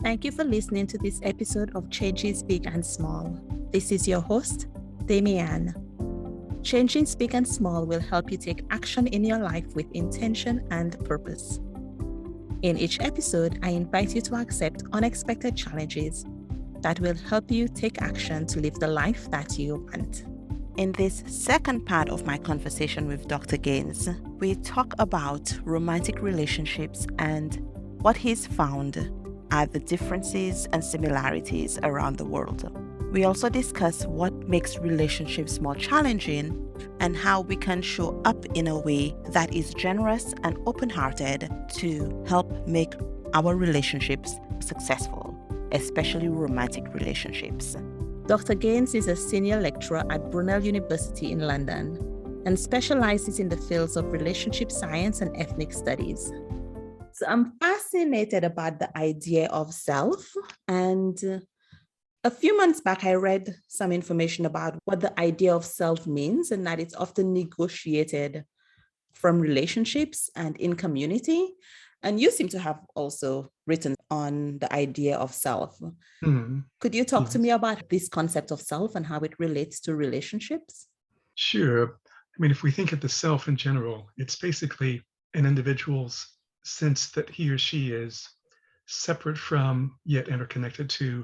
Thank you for listening to this episode of Changes Big and Small. This is your host, Damian. Changing Big and Small will help you take action in your life with intention and purpose. In each episode, I invite you to accept unexpected challenges that will help you take action to live the life that you want. In this second part of my conversation with Dr. Gaines, we talk about romantic relationships and what he's found are the differences and similarities around the world. We also discuss what makes relationships more challenging and how we can show up in a way that is generous and open-hearted to help make our relationships successful, especially romantic relationships. Dr. Gaines is a senior lecturer at Brunel University in London and specializes in the fields of relationship science and ethnic studies. So I'm fascinated about the idea of self. And a few months back, I read some information about what the idea of self means and that it's often negotiated from relationships and in community. And you seem to have also written on the idea of self. Could you talk to me about this concept of self and how it relates to relationships? Sure. I mean, if we think of the self in general, it's basically an individual's sense that he or she is separate from, yet interconnected to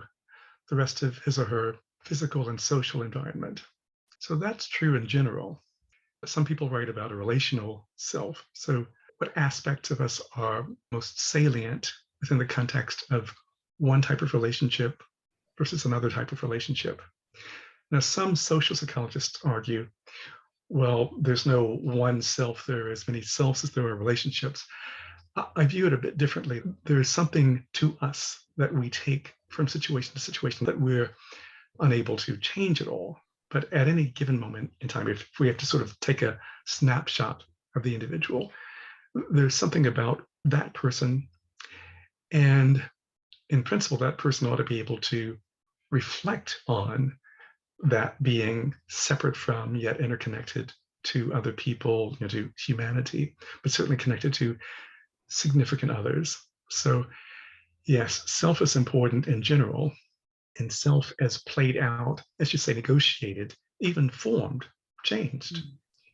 the rest of his or her physical and social environment. So that's true in general. Some people write about a relational self. So what aspects of us are most salient within the context of one type of relationship versus another type of relationship. Now, some social psychologists argue, well, there's no one self, there are as many selves as there are relationships. I view it a bit differently. There is something to us that we take from situation to situation that we're unable to change at all. But at any given moment in time, if we have to sort of take a snapshot of the individual, there's something about that person. And in principle, that person ought to be able to reflect on that being separate from, yet interconnected to other people, to humanity, but certainly connected to significant others. So yes, self is important in general, and self as played out, as you say, negotiated, even formed, changed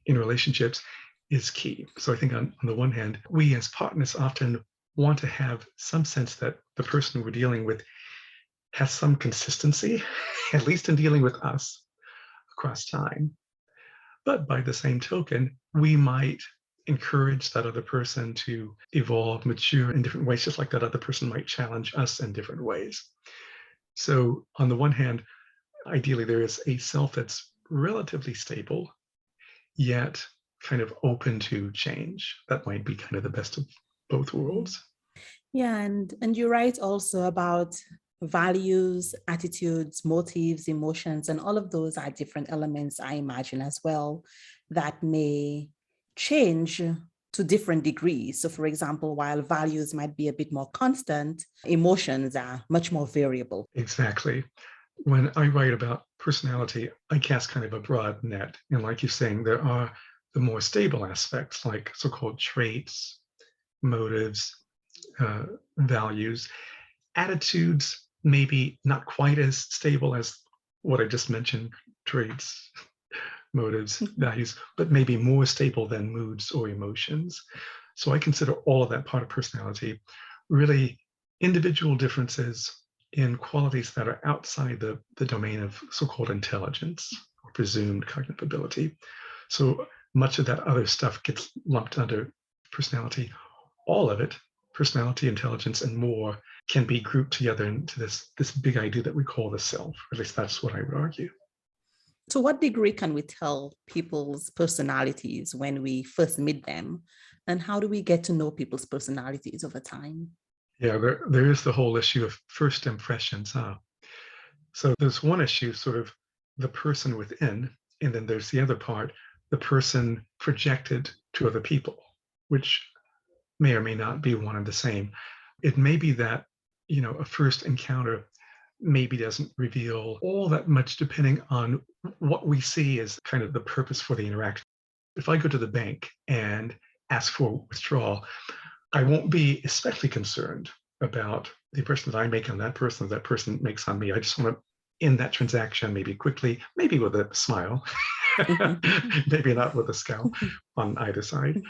in relationships is key. So I think on the one hand, we as partners often want to have some sense that the person we're dealing with has some consistency, at least in dealing with us across time. But by the same token, we might encourage that other person to evolve, mature in different ways, just like that other person might challenge us in different ways. So on the one hand, ideally there is a self that's relatively stable, yet kind of open to change. That might be kind of the best of both worlds. Yeah, and you write also about values, attitudes, motives, emotions, and all of those are different elements, I imagine, as well, that may change to different degrees. So, for example, while values might be a bit more constant, emotions are much more variable. Exactly. When I write about personality, I cast kind of a broad net. And like you're saying, there are the more stable aspects, like so-called traits, motives, values. Attitudes, maybe not quite as stable as what I just mentioned, traits, motives, values, but maybe more stable than moods or emotions. So I consider all of that part of personality really individual differences in qualities that are outside the domain of so-called intelligence or presumed cognitive ability. So much of that other stuff gets lumped under personality. All of it, personality, intelligence, and more, can be grouped together into this big idea that we call the self. At least that's what I would argue. To what degree can we tell people's personalities when we first meet them? And how do we get to know people's personalities over time? Yeah, there is the whole issue of first impressions. So there's one issue, sort of the person within, and then there's the other part, the person projected to other people, which may or may not be one and the same. It may be that, a first encounter maybe doesn't reveal all that much depending on what we see as kind of the purpose for the interaction. If I go to the bank and ask for withdrawal, I won't be especially concerned about the impression that I make on that person makes on me. I just want to end that transaction maybe quickly, maybe with a smile, maybe not with a scowl on either side.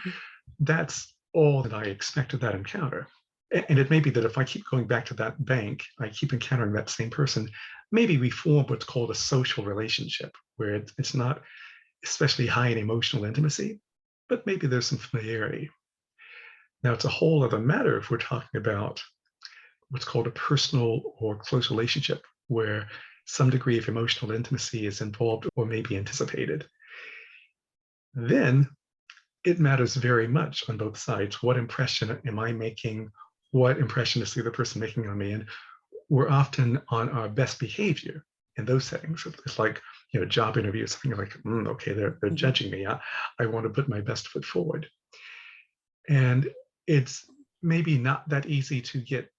That's all that I expected that encounter. And it may be that if I keep going back to that bank, I keep encountering that same person, maybe we form what's called a social relationship, where it's not especially high in emotional intimacy, but maybe there's some familiarity. Now, it's a whole other matter if we're talking about what's called a personal or close relationship, where some degree of emotional intimacy is involved or may be anticipated. Then it matters very much on both sides. What impression am I making? What impression is the other person making on me? And we're often on our best behavior in those settings. It's like, job interview, something like, okay, they're judging me. I want to put my best foot forward. And it's maybe not that easy to get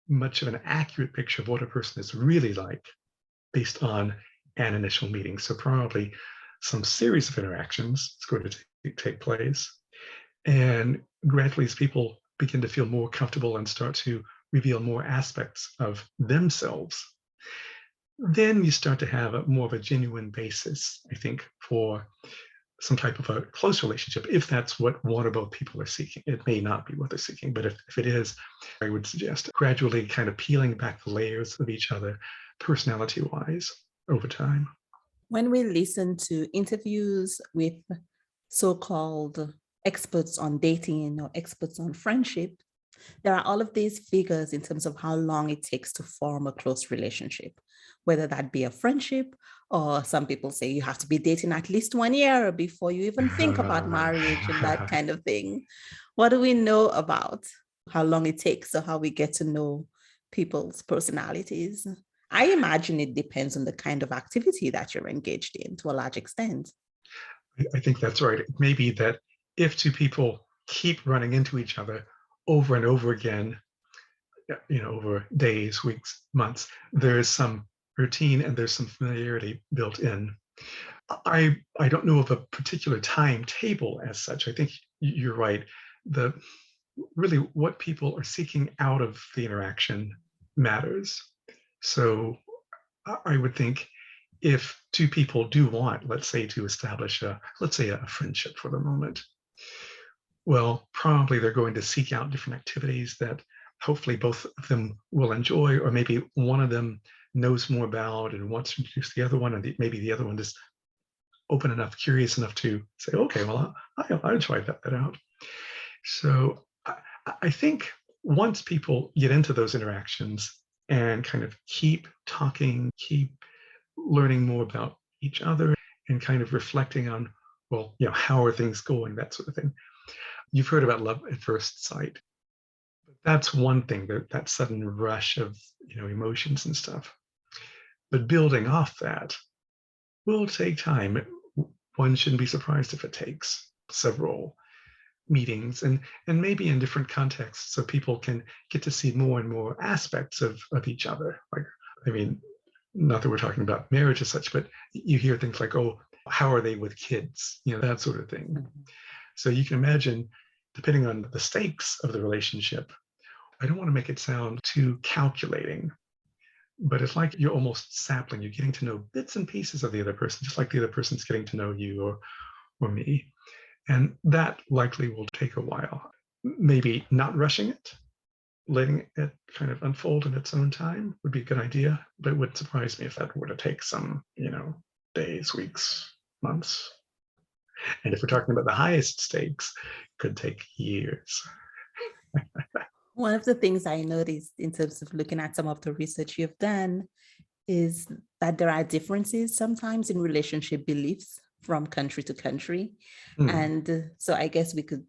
much of an accurate picture of what a person is really like based on an initial meeting. So probably some series of interactions is going to take place. And gradually, as people begin to feel more comfortable and start to reveal more aspects of themselves, then you start to have more of a genuine basis, I think, for some type of a close relationship, if that's what one or both people are seeking. It may not be what they're seeking, but if it is, I would suggest gradually kind of peeling back the layers of each other, personality-wise, over time. When we listen to interviews with so-called experts on dating or experts on friendship, there are all of these figures in terms of how long it takes to form a close relationship, whether that be a friendship, or some people say you have to be dating at least 1 year before you even think about marriage and that kind of thing. What do we know about how long it takes or how we get to know people's personalities? I imagine it depends on the kind of activity that you're engaged in to a large extent. I think that's right. It may be that if two people keep running into each other over and over again, over days, weeks, months, there is some routine and there's some familiarity built in. I don't know of a particular timetable as such. I think you're right. Really what people are seeking out of the interaction matters. So I would think if two people do want, let's say, to establish a friendship for the moment, well, probably they're going to seek out different activities that hopefully both of them will enjoy, or maybe one of them knows more about and wants to introduce the other one, and maybe the other one is open enough, curious enough to say, okay, well, I'll try that out. So I think once people get into those interactions and kind of keep talking, keep learning more about each other and kind of reflecting on, well, how are things going, that sort of thing. You've heard about love at first sight. That's one thing, that sudden rush of, emotions and stuff. But building off that will take time. One shouldn't be surprised if it takes several meetings and maybe in different contexts, so people can get to see more and more aspects of each other. Like, not that we're talking about marriage as such, but you hear things like, oh, how are they with kids? That sort of thing. Mm-hmm. So you can imagine, depending on the stakes of the relationship, I don't want to make it sound too calculating, but it's like you're almost sampling. You're getting to know bits and pieces of the other person, just like the other person's getting to know you or me. And that likely will take a while. Maybe not rushing it, letting it kind of unfold in its own time would be a good idea, but it would surprise me if that were to take some, days, weeks, months. And if we're talking about the highest stakes, it could take years. One of the things I noticed in terms of looking at some of the research you've done is that there are differences sometimes in relationship beliefs from country to country. And so I guess we could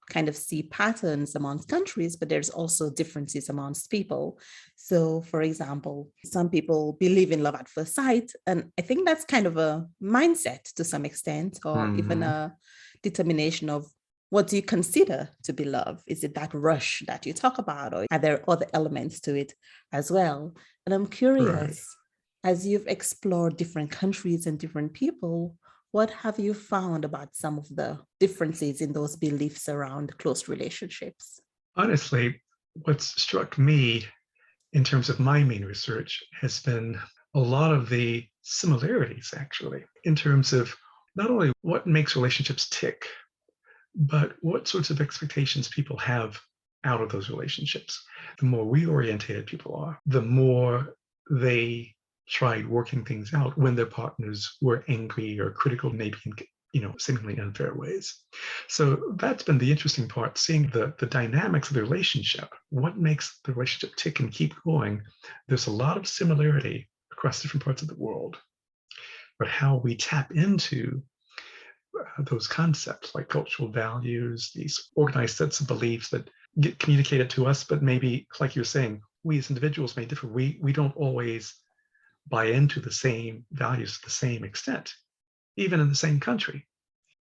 kind of see patterns amongst countries, but there's also differences amongst people. So for example, some people believe in love at first sight, and I think that's kind of a mindset to some extent, or even a determination of what do you consider to be love? Is it that rush that you talk about, or are there other elements to it as well? And I'm curious, as you've explored different countries and different people, what have you found about some of the differences in those beliefs around close relationships? Honestly, what's struck me in terms of my main research has been a lot of the similarities, actually, in terms of not only what makes relationships tick, but what sorts of expectations people have out of those relationships. The more reorientated people are, the more they tried working things out when their partners were angry or critical, maybe in seemingly unfair ways. So that's been the interesting part, seeing the dynamics of the relationship, what makes the relationship tick and keep going. There's a lot of similarity across different parts of the world, but how we tap into those concepts like cultural values, these organized sets of beliefs that get communicated to us, but maybe, like you're saying, we as individuals may differ. We don't always buy into the same values to the same extent, even in the same country.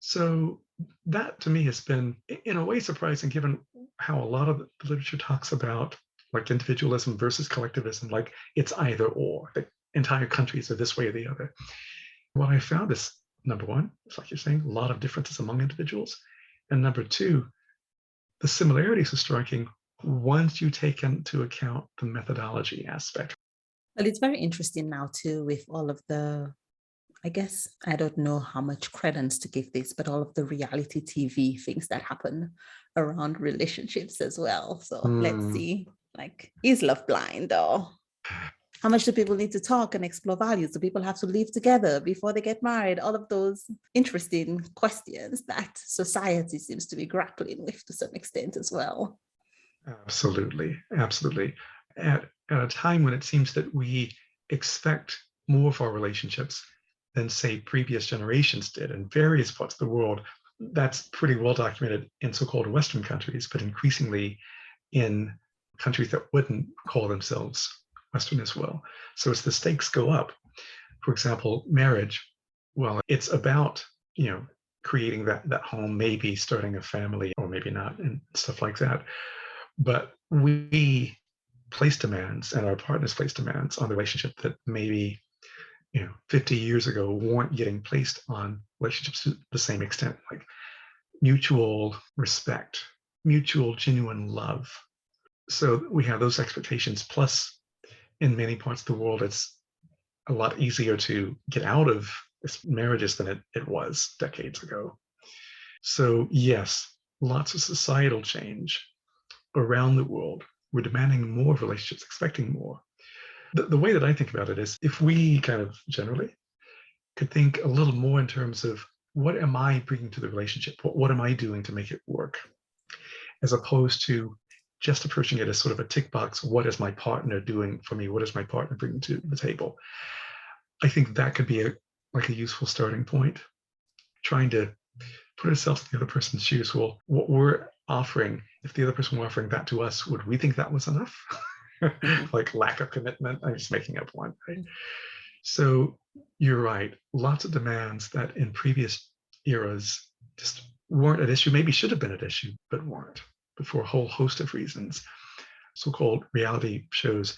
So that to me has been, in a way, surprising, given how a lot of the literature talks about like individualism versus collectivism, like it's either or, that entire countries are this way or the other. What I found is, number one, it's like you're saying, a lot of differences among individuals. And number two, the similarities are striking once you take into account the methodology aspect. Well, it's very interesting now too, with all of the, I guess, I don't know how much credence to give this, but all of the reality TV things that happen around relationships as well. So let's see, like, is love blind, or how much do people need to talk and explore values? Do people have to live together before they get married? All of those interesting questions that society seems to be grappling with to some extent as well. Absolutely, absolutely. At a time when it seems that we expect more of our relationships than, say, previous generations did in various parts of the world, that's pretty well documented in so-called Western countries, but increasingly in countries that wouldn't call themselves Western as well. So as the stakes go up, for example, marriage, well, it's about, creating that home, maybe starting a family or maybe not, and stuff like that. But we place demands, and our partners place demands on the relationship that maybe 50 years ago weren't getting placed on relationships to the same extent, like mutual respect, mutual genuine love. So we have those expectations. Plus, in many parts of the world, it's a lot easier to get out of marriages than it was decades ago. So yes, lots of societal change around the world. We're demanding more relationships, expecting more. The way that I think about it is, if we kind of generally could think a little more in terms of what am I bringing to the relationship? What am I doing to make it work? As opposed to just approaching it as sort of a tick box. What is my partner doing for me? What is my partner bringing to the table? I think that could be a useful starting point. Trying to put ourselves in the other person's shoes. Well, what we're offering, if the other person were offering that to us, would we think that was enough? Like lack of commitment. I'm just making up one, right? So you're right. Lots of demands that in previous eras just weren't at issue, maybe should have been at issue, but weren't, but for a whole host of reasons. So-called reality shows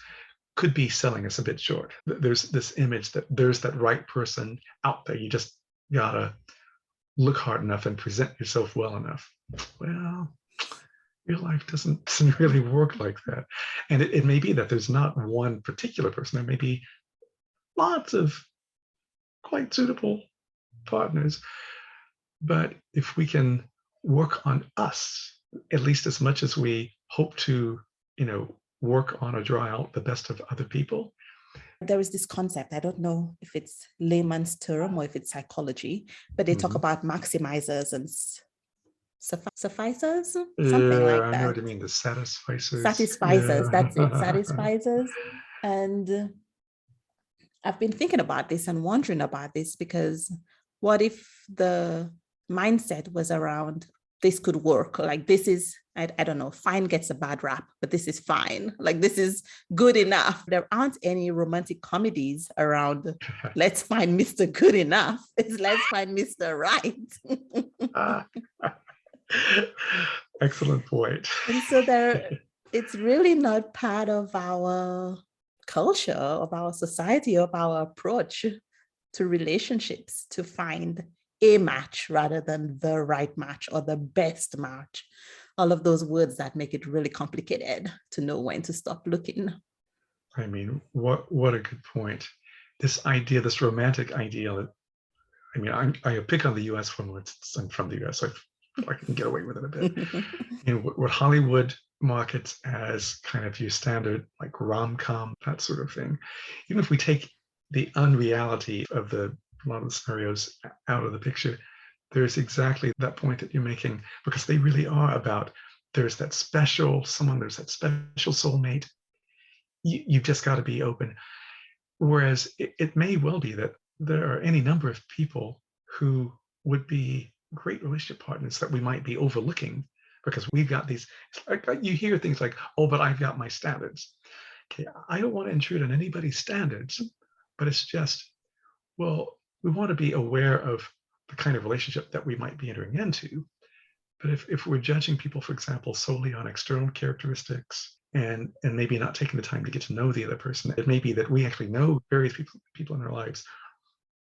could be selling us a bit short. There's this image that there's that right person out there. You just gotta look hard enough and present yourself well enough. Well, real life doesn't really work like that. And it may be that there's not one particular person. There may be lots of quite suitable partners. But if we can work on us, at least as much as we hope to, work on or draw out the best of other people. There is this concept, I don't know if it's layman's term or if it's psychology, but they talk about maximizers and sufficers, something like that. I know what you mean, the satisficers. Satisficers, that's it, satisficers. And I've been thinking about this and wondering about this, because what if the mindset was around, this could work, like this is, I don't know, fine gets a bad rap, but this is fine, like this is good enough. There aren't any romantic comedies around let's find Mr. Good Enough. It's let's find Mr. Right. Excellent point. And so it's really not part of our culture, of our society, of our approach to relationships to find a match rather than the right match or the best match. all of those words that make it really complicated to know when to stop looking. I mean, what a good point. This idea, this romantic ideal. I mean, I pick on the U.S. for more. I'm from the U.S., so I can get away with it a bit. You know, what Hollywood markets as kind of your standard like rom-com, that sort of thing. Even if we take the unreality of a lot of the scenarios out of the picture, there's exactly that point that you're making, because they really are about there's that special someone, there's that special soulmate. You've just got to be open. Whereas it may well be that there are any number of people who would be great relationship partners that we might be overlooking because we've got these, like you hear things like, oh, but I've got my standards. Okay, I don't want to intrude on anybody's standards, but it's just, well, we want to be aware of the kind of relationship that we might be entering into. But if we're judging people, for example, solely on external characteristics and maybe not taking the time to get to know the other person, it may be that we actually know various people in our lives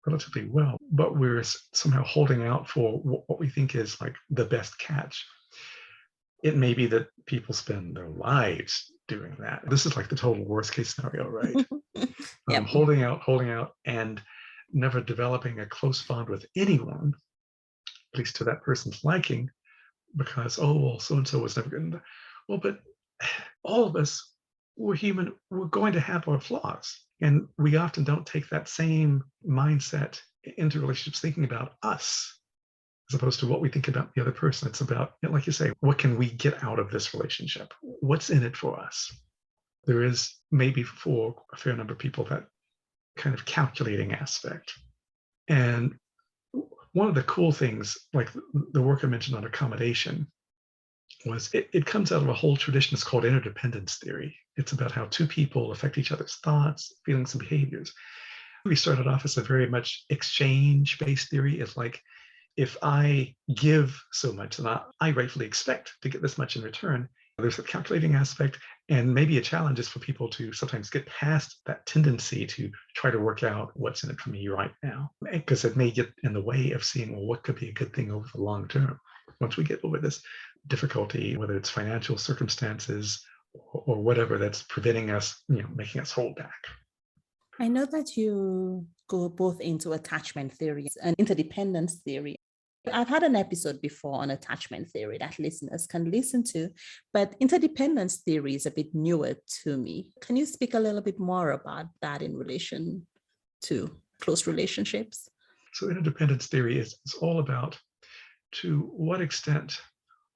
relatively well, but we're somehow holding out for what we think is like the best catch. It may be that people spend their lives doing that. This is like the total worst case scenario, right? Yep. Holding out, and never developing a close bond with anyone, at least to that person's liking, because, oh, well, so-and-so was never good. Well, but all of us, we're human, we're going to have our flaws. And we often don't take that same mindset into relationships thinking about us as opposed to what we think about the other person. It's about, like you say, what can we get out of this relationship? What's in it for us? There is maybe for a fair number of people that kind of calculating aspect. And one of the cool things, like the work I mentioned on accommodation, was it comes out of a whole tradition. It's called interdependence theory. It's about how two people affect each other's thoughts, feelings, and behaviors. We started off as a very much exchange-based theory. It's like, if I give so much, then I rightfully expect to get this much in return. There's a calculating aspect, and maybe a challenge is for people to sometimes get past that tendency to try to work out what's in it for me right now, because it may get in the way of seeing, well, what could be a good thing over the long term. Once we get over this difficulty, whether it's financial circumstances or whatever that's preventing us, making us hold back. I know that you go both into attachment theory and interdependence theory. I've had an episode before on attachment theory that listeners can listen to, but interdependence theory is a bit newer to me. Can you speak a little bit more about that in relation to close relationships? So interdependence theory is all about to what extent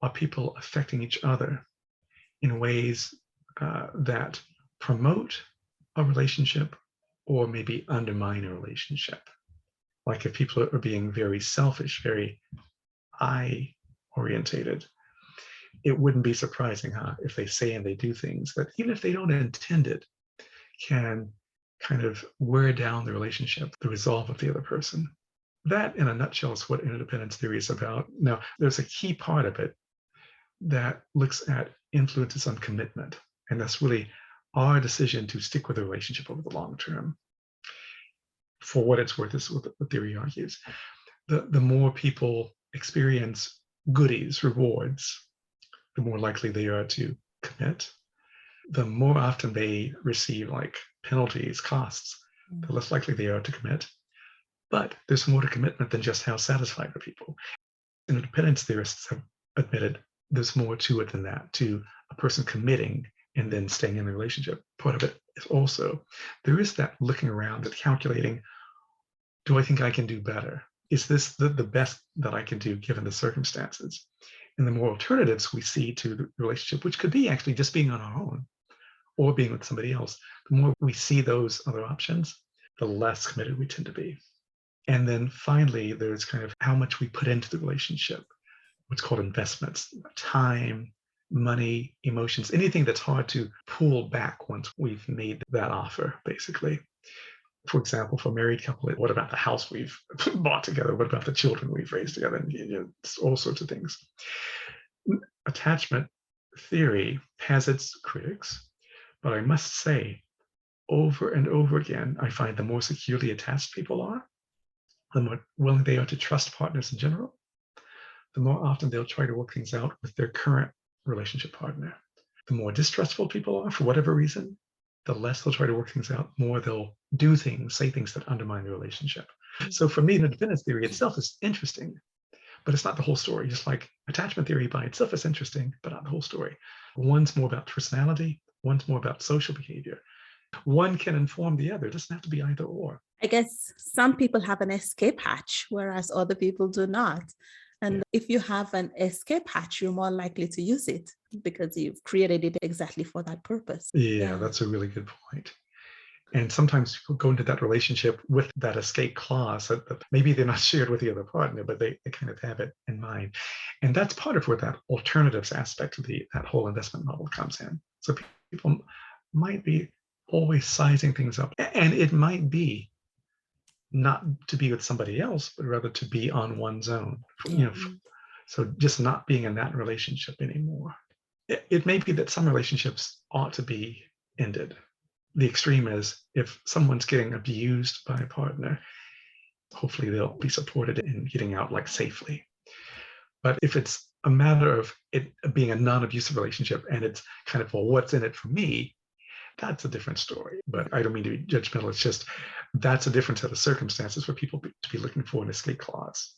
are people affecting each other in ways that promote a relationship or maybe undermine a relationship. Like if people are being very selfish, very I-orientated, it wouldn't be surprising, if they say and they do things that even if they don't intend it, can kind of wear down the relationship, the resolve of the other person. That, in a nutshell, is what interdependence theory is about. Now, there's a key part of it that looks at influences on commitment, and that's really our decision to stick with a relationship over the long term. For what it's worth, is what the theory argues. The more people experience goodies, rewards, the more likely they are to commit. The more often they receive like penalties, costs, the less likely they are to commit. But there's more to commitment than just how satisfied are people. Interdependence theorists have admitted there's more to it than that, to a person committing and then staying in the relationship. Part of it is also, there is that looking around, that calculating, do I think I can do better? Is this the best that I can do given the circumstances? And the more alternatives we see to the relationship, which could be actually just being on our own or being with somebody else, the more we see those other options, the less committed we tend to be. And then finally, there's kind of how much we put into the relationship, what's called investments, time, money, emotions, anything that's hard to pull back once we've made that offer, basically. For example, for a married couple, what about the house we've bought together? What about the children we've raised together? And all sorts of things. Attachment theory has its critics, but I must say, over and over again, I find the more securely attached people are, the more willing they are to trust partners in general, the more often they'll try to work things out with their current relationship partner. The more distrustful people are for whatever reason, the less they'll try to work things out, more they'll do things, say things that undermine the relationship. So for me, the dependence theory itself is interesting, but it's not the whole story. Just like attachment theory by itself is interesting, but not the whole story. One's more about personality, one's more about social behavior. One can inform the other. It doesn't have to be either or. I guess some people have an escape hatch, whereas other people do not. And if you have an escape hatch, you're more likely to use it because you've created it exactly for that purpose. Yeah, that's a really good point. And sometimes people go into that relationship with that escape clause that maybe they're not shared with the other partner, but they kind of have it in mind. And that's part of where that alternatives aspect of that whole investment model comes in. So people might be always sizing things up. And it might be not to be with somebody else, but rather to be on one's own. So just not being in that relationship anymore. It may be that some relationships ought to be ended. The extreme is if someone's getting abused by a partner, hopefully they'll be supported in getting out like safely. But if it's a matter of it being a non-abusive relationship and it's kind of, well, what's in it for me? That's a different story. But I don't mean to be judgmental. It's just that's a different set of circumstances for people to be looking for an escape clause.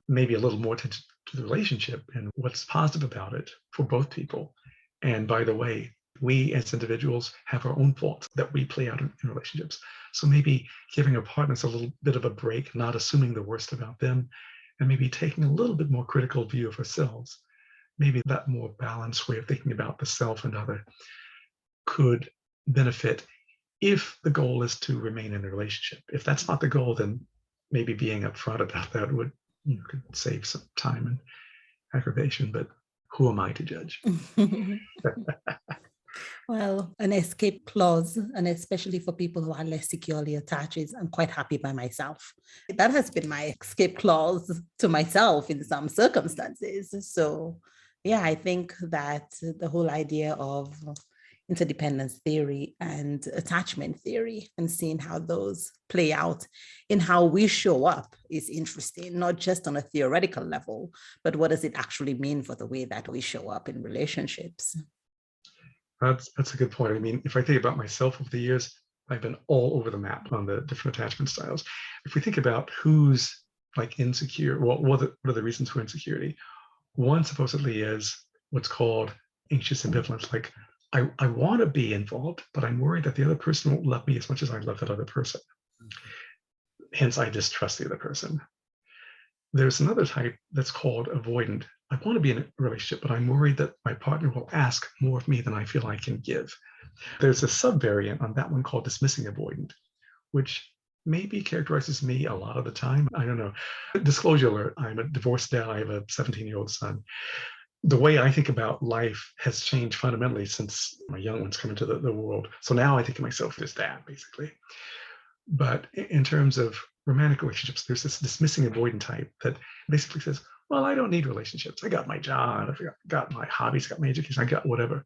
Maybe a little more attention to the relationship and what's positive about it for both people. And by the way, we as individuals have our own faults that we play out in relationships. So maybe giving our partners a little bit of a break, not assuming the worst about them, and maybe taking a little bit more critical view of ourselves. Maybe that more balanced way of thinking about the self and other could benefit if the goal is to remain in a relationship. If that's not the goal, then maybe being upfront about that could save some time and aggravation, but who am I to judge? Well, an escape clause, and especially for people who are less securely attached, I'm quite happy by myself. That has been my escape clause to myself in some circumstances. So, yeah, I think that the whole idea of interdependence theory and attachment theory and seeing how those play out in how we show up is interesting, not just on a theoretical level, but what does it actually mean for the way that we show up in relationships? That's a good point. I mean, if I think about myself over the years, I've been all over the map on the different attachment styles. If we think about who's like insecure, well, what are the reasons for insecurity? One supposedly is what's called anxious ambivalence. Like, I want to be involved, but I'm worried that the other person won't love me as much as I love that other person. Hence, I distrust the other person. There's another type that's called avoidant. I want to be in a relationship, but I'm worried that my partner will ask more of me than I feel I can give. There's a subvariant on that one called dismissing avoidant, which maybe characterizes me a lot of the time. I don't know. Disclosure alert, I'm a divorced dad. I have a 17-year-old son. The way I think about life has changed fundamentally since my young ones come into the world. So now I think of myself as dad, basically. But in terms of romantic relationships, there's this dismissing avoidant type that basically says, well, I don't need relationships. I got my job, I got my hobbies, I got my education, I got whatever.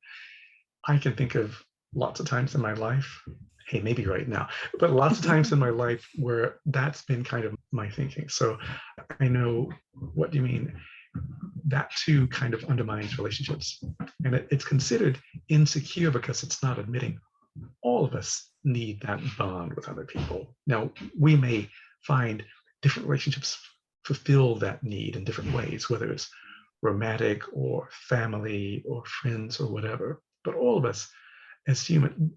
I can think of lots of times in my life, hey, maybe right now, but lots of times in my life where that's been kind of my thinking. So I know what you mean. That too kind of undermines relationships. And it's considered insecure because it's not admitting all of us need that bond with other people. Now, we may find different relationships fulfill that need in different ways, whether it's romantic or family or friends or whatever. But all of us as human,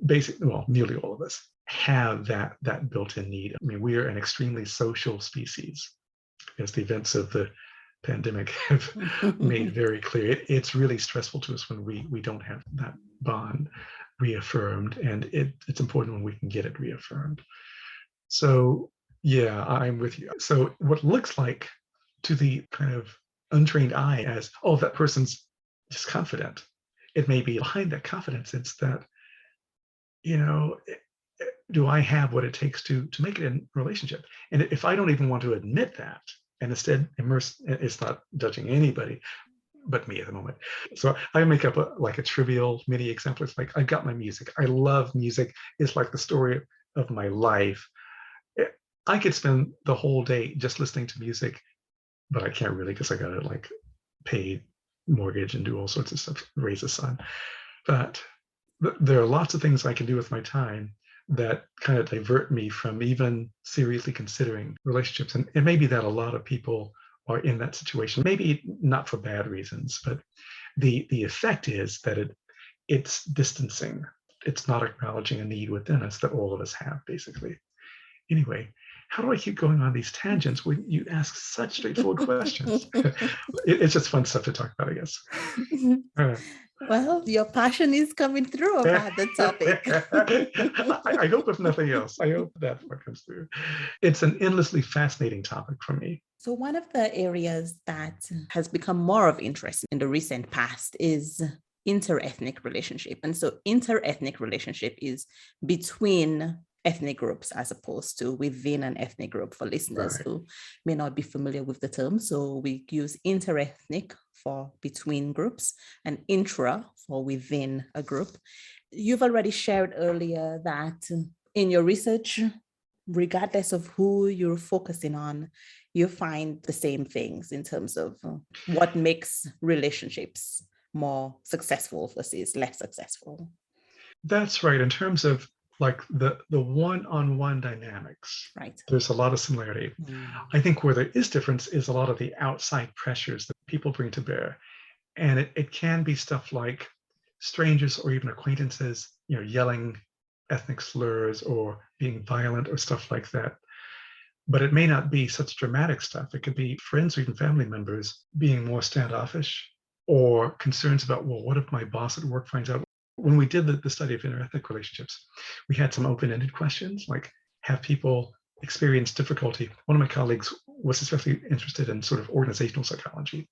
nearly all of us have that built-in need. I mean, we're an extremely social species, as the events of the pandemic have made very clear. It's really stressful to us when we don't have that bond reaffirmed, and it's important when we can get it reaffirmed. So yeah, I'm with you. So what looks like to the kind of untrained eye as, oh, that person's just confident, it may be behind that confidence, it's that, do I have what it takes to make it in a relationship? And if I don't even want to admit that, and instead it's not judging anybody but me at the moment. So I make up a trivial mini example. It's like, I got my music. I love music. It's like the story of my life. I could spend the whole day just listening to music, but I can't really because I got it paid mortgage and do all sorts of stuff, raise a son. But there are lots of things I can do with my time that kind of divert me from even seriously considering relationships. And it may be that a lot of people are in that situation, maybe not for bad reasons, but the effect is that it's distancing. It's not acknowledging a need within us that all of us have, basically. Anyway, how do I keep going on these tangents when you ask such straightforward questions? It's just fun stuff to talk about, I guess. Well, your passion is coming through about the topic. I hope, if nothing else, I hope that's what comes through. It's an endlessly fascinating topic for me. So one of the areas that has become more of interest in the recent past is interethnic relationship. And so interethnic relationship is between ethnic groups as opposed to within an ethnic group, for listeners who may not be familiar with the term. So we use interethnic for between groups and intra for within a group. You've already shared earlier that in your research, regardless of who you're focusing on, you find the same things in terms of what makes relationships more successful versus less successful. That's right. In terms of like the one-on-one dynamics, right, there's a lot of similarity. I think where there is difference is a lot of the outside pressures that people bring to bear. And it can be stuff like strangers or even acquaintances, yelling ethnic slurs or being violent or stuff like that. But it may not be such dramatic stuff. It could be friends or even family members being more standoffish, or concerns about, well, what if my boss at work finds out? When we did the study of interethnic relationships, we had some open-ended questions, like, have people experienced difficulty? One of my colleagues was especially interested in sort of organizational psychology.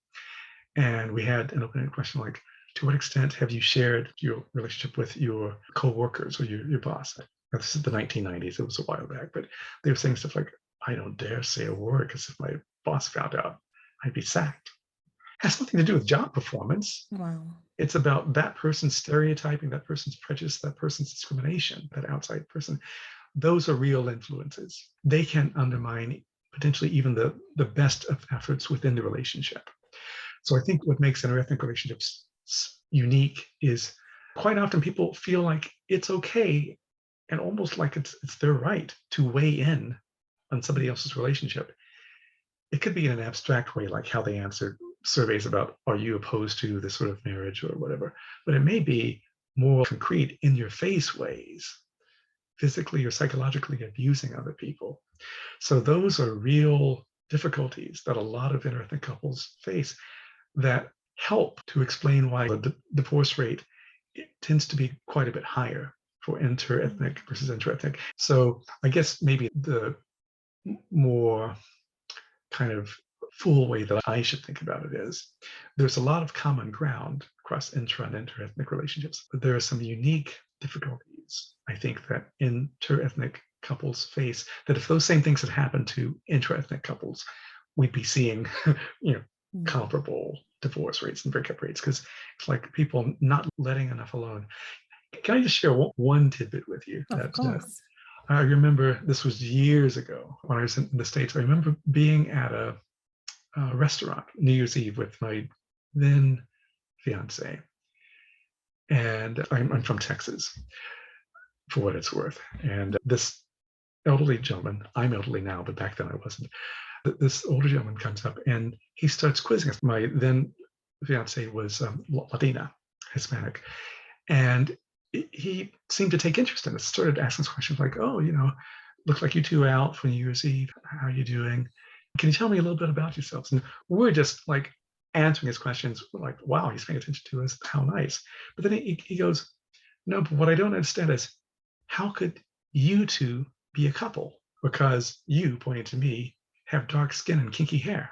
And we had an open-ended question like, to what extent have you shared your relationship with your co-workers or your boss? Now, this is the 1990s, it was a while back, but they were saying stuff like, I don't dare say a word because if my boss found out, I'd be sacked. It has nothing to do with job performance. Wow. It's about that person's stereotyping, that person's prejudice, that person's discrimination, that outside person. Those are real influences. They can undermine potentially even the best of efforts within the relationship. So I think what makes interethnic relationships unique is quite often people feel like it's okay and almost like it's their right to weigh in on somebody else's relationship. It could be in an abstract way, like how they answered surveys about, are you opposed to this sort of marriage or whatever? But it may be more concrete, in your face ways, physically or psychologically abusing other people. So those are real difficulties that a lot of interethnic couples face that help to explain why the divorce rate tends to be quite a bit higher for interethnic versus intraethnic. So I guess maybe the more kind of full way that I should think about it is there's a lot of common ground across intra and interethnic relationships, but there are some unique difficulties, I think, that interethnic couples face, that if those same things had happened to intraethnic couples, we'd be seeing, comparable divorce rates and breakup rates, because it's like people not letting enough alone. Can I just share one tidbit with you? Of course. I remember this was years ago when I was in the States. I remember being at a restaurant New Year's Eve with my then fiance. And I'm from Texas, for what it's worth. And this elderly gentleman, I'm elderly now, but back then I wasn't. This older gentleman comes up and he starts quizzing us. My then fiance was Latina, Hispanic. And he seemed to take interest in us, started asking us questions like, oh, looks like you two are out for New Year's Eve. How are you doing? Can you tell me a little bit about yourselves? And we're just like answering his questions. We're like, wow, he's paying attention to us. How nice. But then he goes, no, but what I don't understand is, how could you two be a couple? Because you, pointing to me, have dark skin and kinky hair.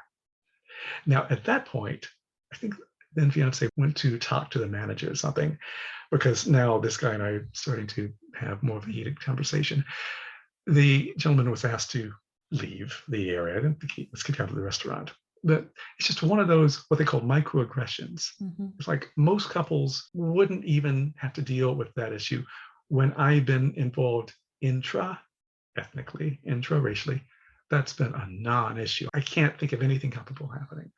Now, at that point, I think then fiance went to talk to the manager or something, because now this guy and I are starting to have more of a heated conversation. The gentleman was asked to leave the area. I didn't think he was kicked out of the restaurant. But it's just one of those, what they call microaggressions. It's like most couples wouldn't even have to deal with that issue. When I've been involved intra-ethnically, intra-racially, that's been a non-issue. I can't think of anything comparable happening.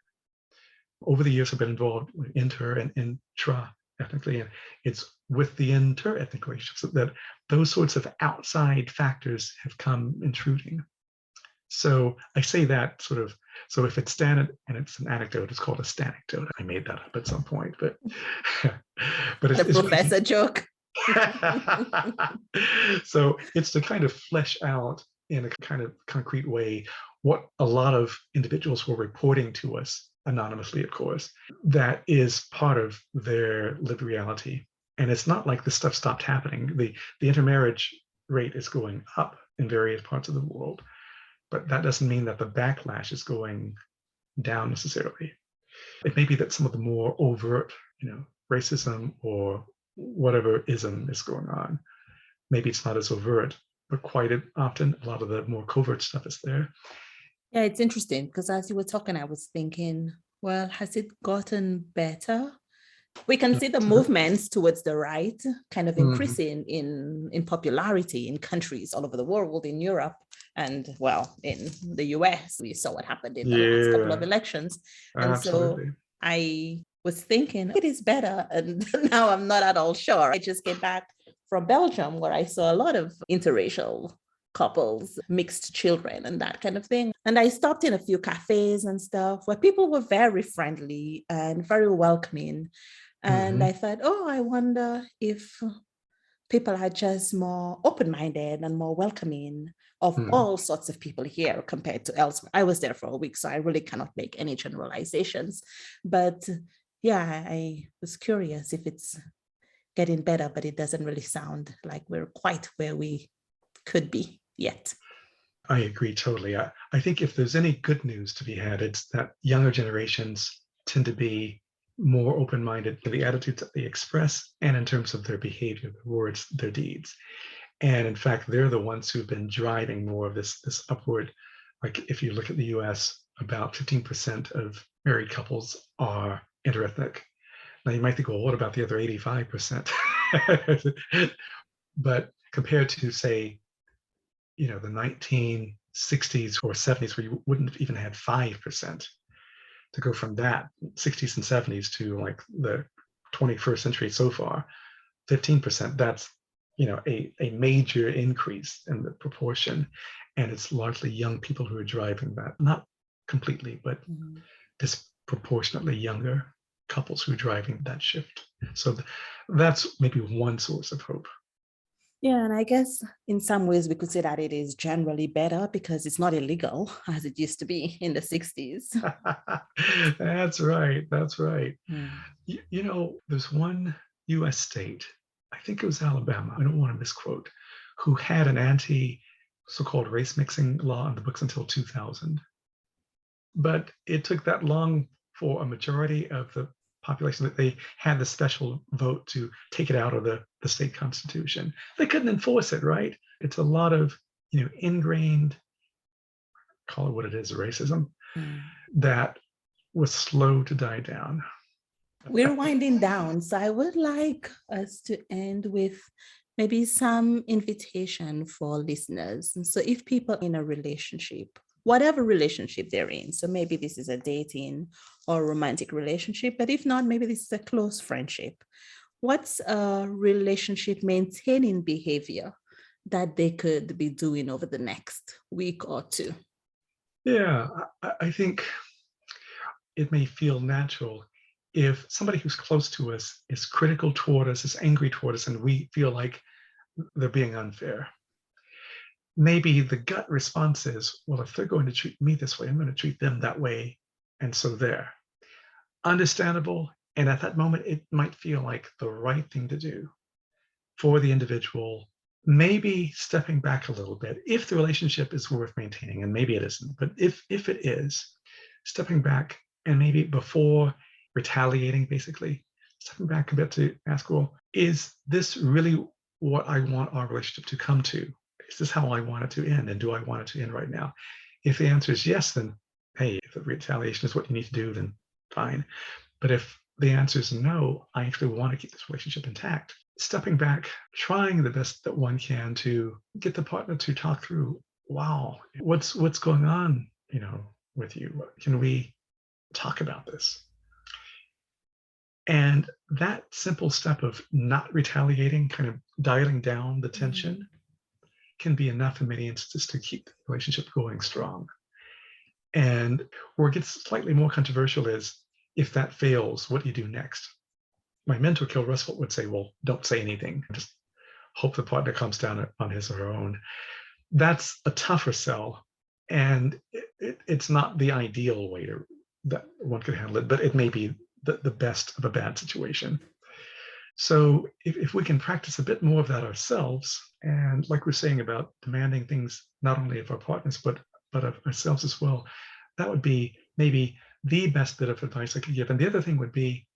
Over the years, I've been involved with inter and intra ethnically, and it's with the inter-ethnic relationships that those sorts of outside factors have come intruding. So I say that sort of, so if it's standard and it's an anecdote, it's called a stanecdote. I made that up at some point, but but The it's professor joke. so it's to kind of flesh out in a kind of concrete way what a lot of individuals were reporting to us anonymously, of course, that is part of their lived reality. And it's not like this stuff stopped happening. The intermarriage rate is going up in various parts of the world, but that doesn't mean that the backlash is going down necessarily. It may be that some of the more overt, racism or whatever ism is going on, maybe it's not as overt, but quite often a lot of the more covert stuff is there. Yeah, it's interesting because as you were talking, I was thinking, well, has it gotten better? We can see the movements towards the right kind of increasing in popularity in countries all over the world, in Europe, and well, in the US. We saw what happened in the last couple of elections. And Absolutely. so I was thinking it is better. And now I'm not at all sure. I just came back from Belgium where I saw a lot of interracial couples, mixed children, and that kind of thing. And I stopped in a few cafes and stuff where people were very friendly and very welcoming. And I thought, oh, I wonder if people are just more open-minded and more welcoming of all sorts of people here compared to elsewhere. I was there for a week, so I really cannot make any generalizations. But yeah, I was curious if it's getting better, but it doesn't really sound like we're quite where we could be yet. I agree totally. I think if there's any good news to be had, it's that younger generations tend to be more open-minded in the attitudes that they express and in terms of their behavior, their words, their deeds. And in fact, they're the ones who've been driving more of this upward. Like if you look at the US, about 15% of married couples are interethnic. Now you might think, well, what about the other 85%? But compared to, say, the 1960s or 70s, where you wouldn't have even had 5%, to go from that 60s and 70s to like the 21st century so far, 15%, that's a major increase in the proportion. And it's largely young people who are driving that, not completely, but disproportionately younger couples who are driving that shift. So that's maybe one source of hope. Yeah, and I guess in some ways we could say that it is generally better because it's not illegal as it used to be in the 60s. That's right. That's right. There's one US state, I think it was Alabama, I don't want to misquote, who had an so-called race mixing law in the books until 2000. But it took that long for a majority of the population that they had the special vote to take it out of the state constitution. They couldn't enforce it, right? It's a lot of, ingrained, call it what it is, racism, that was slow to die down. We're winding down, so I would like us to end with maybe some invitation for listeners. And so if people in a relationship, whatever relationship they're in, so maybe this is a dating or romantic relationship, but if not, maybe this is a close friendship. What's a relationship maintaining behavior that they could be doing over the next week or two? Yeah, I think it may feel natural if somebody who's close to us is critical toward us, is angry toward us, and we feel like they're being unfair. Maybe the gut response is, well, if they're going to treat me this way, I'm going to treat them that way. And so there. Understandable. And at that moment, it might feel like the right thing to do for the individual. Maybe stepping back a little bit, if the relationship is worth maintaining, and maybe it isn't, but if it is, stepping back and maybe before retaliating, basically, stepping back a bit to ask, well, is this really what I want our relationship to come to? Is this how I want it to end? And do I want it to end right now? If the answer is yes, then hey, if the retaliation is what you need to do, then fine. But if the answer is no, I actually want to keep this relationship intact, stepping back, trying the best that one can to get the partner to talk through, wow, what's going on, with you? Can we talk about this? And that simple step of not retaliating, kind of dialing down the tension, can be enough in many instances to keep the relationship going strong. And where it gets slightly more controversial is, if that fails, what do you do next? My mentor, Kel Russell, would say, well, don't say anything. Just hope the partner comes down on his or her own. That's a tougher sell. And it's not the ideal way that one could handle it, but it may be the best of a bad situation. So if we can practice a bit more of that ourselves, and like we're saying about demanding things not only of our partners, but of ourselves as well, that would be maybe the best bit of advice I could give. And the other thing would be,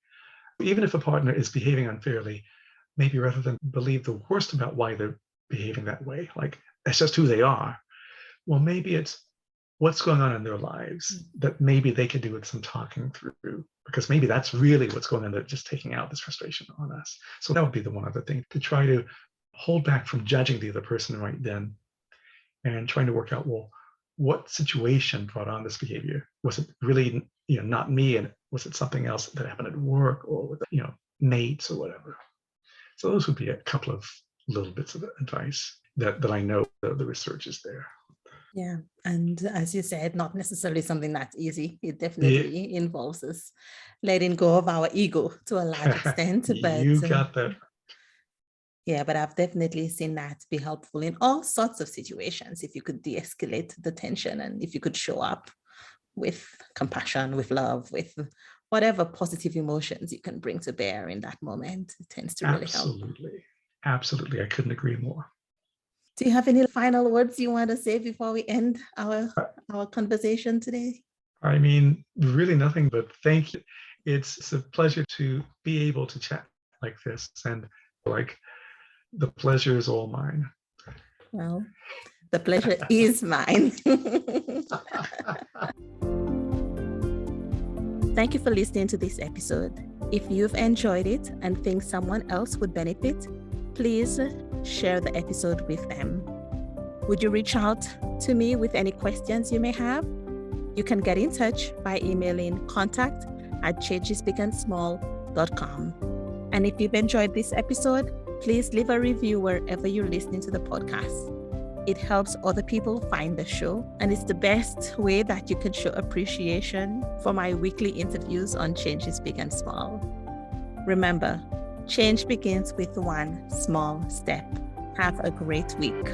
even if a partner is behaving unfairly, maybe rather than believe the worst about why they're behaving that way, like that's just who they are, well, maybe it's what's going on in their lives that maybe they could do with some talking through, because maybe that's really what's going on. They're just taking out this frustration on us. So that would be the one other thing, to try to hold back from judging the other person right then, and trying to work out, well, what situation brought on this behavior? Was it really, not me? And was it something else that happened at work or with, mates or whatever? So those would be a couple of little bits of advice that I know the research is there. Yeah. And as you said, not necessarily something that's easy. It definitely involves us letting go of our ego to a large extent. But you got that. Yeah, but I've definitely seen that be helpful in all sorts of situations. If you could de-escalate the tension, and if you could show up with compassion, with love, with whatever positive emotions you can bring to bear in that moment, it tends to really help. Absolutely. I couldn't agree more. Do you have any final words you want to say before we end our conversation today? I mean, really nothing but thank you. It's a pleasure to be able to chat like this, and the pleasure is all mine. Well, the pleasure is mine. Thank you for listening to this episode. If you've enjoyed it and think someone else would benefit, please share the episode with them. Would you reach out to me with any questions you may have? You can get in touch by emailing contact@changesbigandsmall.com. And if you've enjoyed this episode, please leave a review wherever you're listening to the podcast. It helps other people find the show, and it's the best way that you can show appreciation for my weekly interviews on Changes Big and Small. Remember, change begins with one small step. Have a great week.